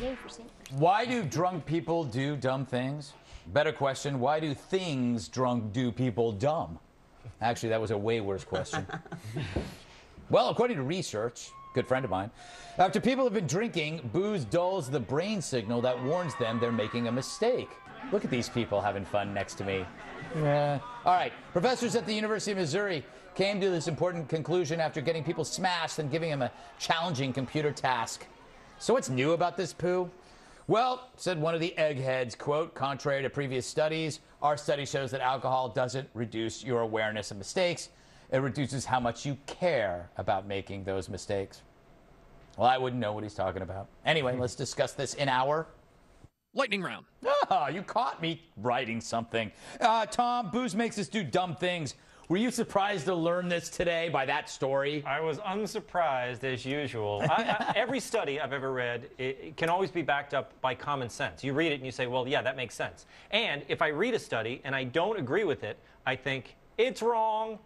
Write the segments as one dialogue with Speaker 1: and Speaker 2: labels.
Speaker 1: PTA for seniors.
Speaker 2: Why do drunk people do dumb things? Better question, why do things drunk do people dumb? Actually, that was a way worse question. Well, according to research, good friend of mine, after people have been drinking, booze dulls the brain signal that warns them they're making a mistake. Look at these people having fun next to me. Yeah. All right, professors at the University of Missouri came to this important conclusion after getting people smashed and giving them a challenging computer task. So what's new about this poo? Well, said one of the eggheads, quote, contrary to previous studies, our study shows that alcohol doesn't reduce your awareness of mistakes. It reduces how much you care about making those mistakes. Well, I wouldn't know what he's talking about. Anyway, let's discuss this in our
Speaker 3: lightning round.
Speaker 2: Ah, you caught me writing something. Tom, booze makes us do dumb things. Were you surprised to learn this today by that story?
Speaker 4: I was unsurprised as usual. Every study I've ever read, it can always be backed up by common sense. You read it and you say, well, yeah, that makes sense. And if I read a study and I don't agree with it, I think, it's wrong.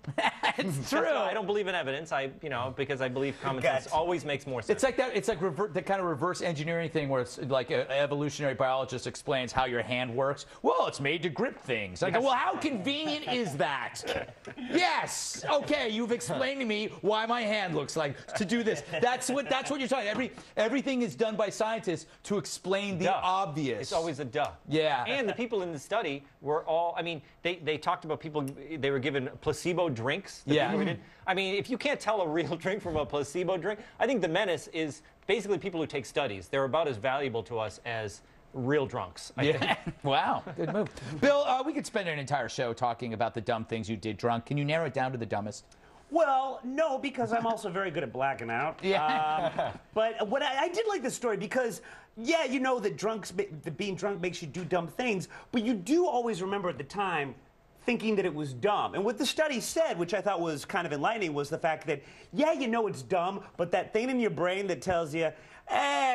Speaker 2: It's true.
Speaker 4: I don't believe in evidence. Because I believe common sense always makes more sense.
Speaker 2: It's like that. It's like the kind of reverse engineering thing where it's like an evolutionary biologist explains how your hand works. Well, it's made to grip things. I go, well, how convenient is that? Yes. Okay, you've explained to me why my hand looks like to do this. That's what you're talking. Everything is done by scientists to explain the obvious.
Speaker 4: It's always a duh.
Speaker 2: Yeah.
Speaker 4: And the people in the study were all. I mean, they talked about people. They were given placebo drinks.
Speaker 2: Yeah.
Speaker 4: I mean, if you can't tell a real drink from a placebo drink, I think the menace is basically people who take studies. They're about as valuable to us as real drunks, I think.
Speaker 2: Wow, good move. Bill, we could spend an entire show talking about the dumb things you did drunk. Can you narrow it down to the dumbest?
Speaker 5: Well, no, because I'm also very good at blacking out.
Speaker 2: Yeah.
Speaker 5: But what I did like this story because, yeah, you know that being drunk makes you do dumb things, but you do always remember at the time thinking that it was dumb. And what the study said, which I thought was kind of enlightening, was the fact that, yeah, you know it's dumb, but that thing in your brain that tells you,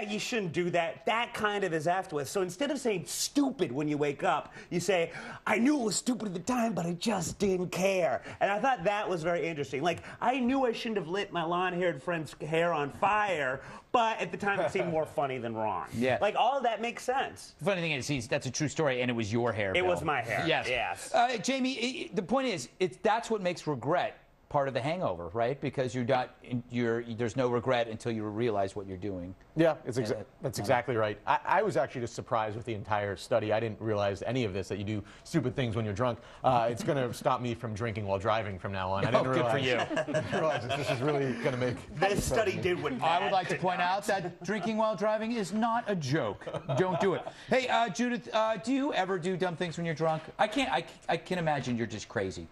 Speaker 5: you shouldn't do that, that kind of is afterwards. So instead of saying stupid when you wake up, you say, I knew it was stupid at the time, but I just didn't care. And I thought that was very interesting. Like, I knew I shouldn't have lit my long-haired friend's hair on fire, but at the time it seemed more funny than wrong.
Speaker 2: Yeah.
Speaker 5: Like, all of that makes sense.
Speaker 2: The funny thing is, that's a true story, and it was your hair,
Speaker 5: It
Speaker 2: Bill.
Speaker 5: was my hair.
Speaker 2: Yes. Jamie, the point is, that's what makes regret part of the hangover, right? Because there's no regret until you realize what you're doing.
Speaker 6: Yeah, that's exactly right. I was actually just surprised with the entire study. I didn't realize any of this, that you do stupid things when you're drunk. It's going to stop me from drinking while driving from now on. I didn't realize,
Speaker 2: good for you.
Speaker 6: I didn't realize this is really going to make...
Speaker 5: This study did what
Speaker 2: I would like to point out that drinking while driving is not a joke. Don't do it. Hey, Judith, do you ever do dumb things when you're drunk? I can imagine you're just crazy.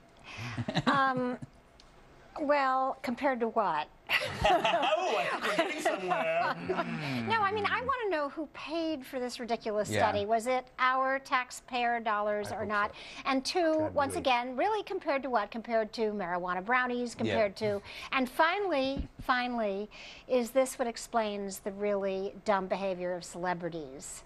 Speaker 1: Well, compared to what?
Speaker 5: Oh, I'm getting somewhere.
Speaker 1: No, I mean, I want to know who paid for this ridiculous study. Was it our taxpayer dollars or not?
Speaker 6: So.
Speaker 1: And two, once again, really compared to what? Compared to marijuana brownies, compared to... And finally, is this what explains the really dumb behavior of celebrities?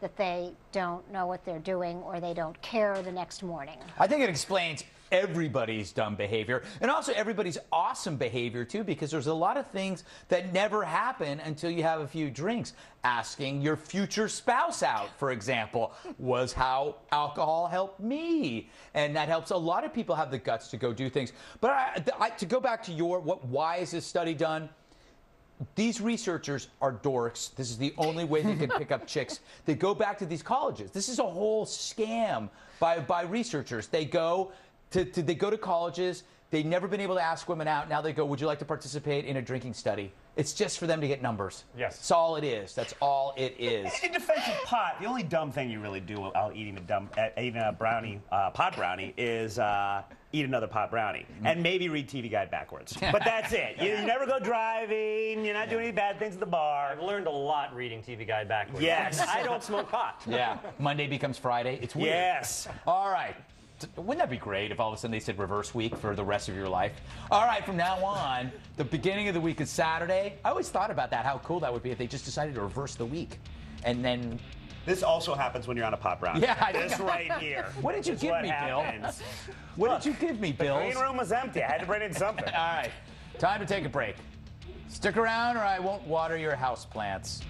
Speaker 1: That they don't know what they're doing or they don't care the next morning?
Speaker 2: I think it explains everybody's dumb behavior and also everybody's awesome behavior too, because there's a lot of things that never happen until you have a few drinks. Asking your future spouse out, for example, was how alcohol helped me, and that helps a lot of people have the guts to go do things. But to go back to why is this study done? These researchers are dorks. This is the only way they can pick up chicks. They go back to these colleges. This is a whole scam by researchers. They go to colleges. They've never been able to ask women out. Now they go, would you like to participate in a drinking study? It's just for them to get numbers.
Speaker 4: Yes.
Speaker 2: That's all it is. That's all it is.
Speaker 5: In defense of pot, the only dumb thing you really do while eating a brownie, pot brownie, is eat another pot brownie. And maybe read TV Guide backwards. But that's it. You never go driving. You're not doing any bad things at the bar.
Speaker 4: I've learned a lot reading TV Guide backwards.
Speaker 5: Yes.
Speaker 4: I don't smoke pot.
Speaker 2: Yeah. Monday becomes Friday. It's weird.
Speaker 5: Yes.
Speaker 2: All right. Wouldn't that be great if all of a sudden they said reverse week for the rest of your life? All right, from now on, the beginning of the week is Saturday. I always thought about that, how cool that would be if they just decided to reverse the week. And then...
Speaker 5: This also happens when you're on a pot brownie.
Speaker 2: Yeah,
Speaker 5: this right here.
Speaker 2: What did you give me, Bill? What did you give me, Bill?
Speaker 5: The green room was empty. I had to bring in something.
Speaker 2: All right, time to take a break. Stick around or I won't water your houseplants.